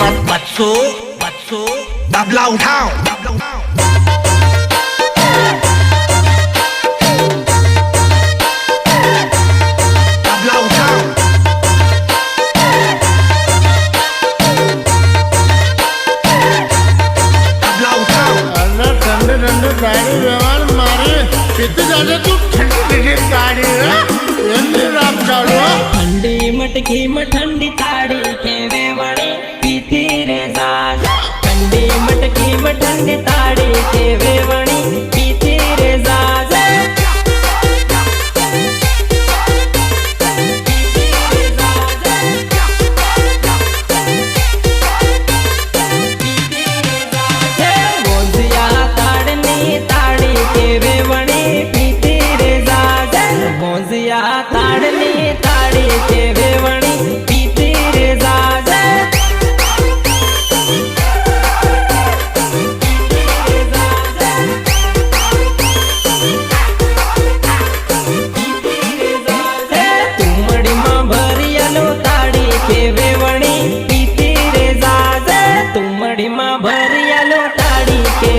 बच्चो बच्चो तबला उठाओ तबला उठाओ तबला उठाओ अरे ठंडे ठंडे गाड़ी व्यवहार मारे पीते जाने तू ठंडी ठंडी गाड़ी रात चालू ठंडी मटकी में ठंडी ताड़ी के वेवणी पीती रे साज ठंडी मटकी में ठंडी ताड़ी के वेवणी पीती रे साज गोंजिया ताड़नी ताड़ी के वेवणी पीती रे साज गोंजिया ताड़नी ताड़ी के वेवणी पीती रे साज तुमड़ी मां भरियालो ताड़ी के वेवणी पीती रे साज तुमड़ी मां भरियालो ताड़ी के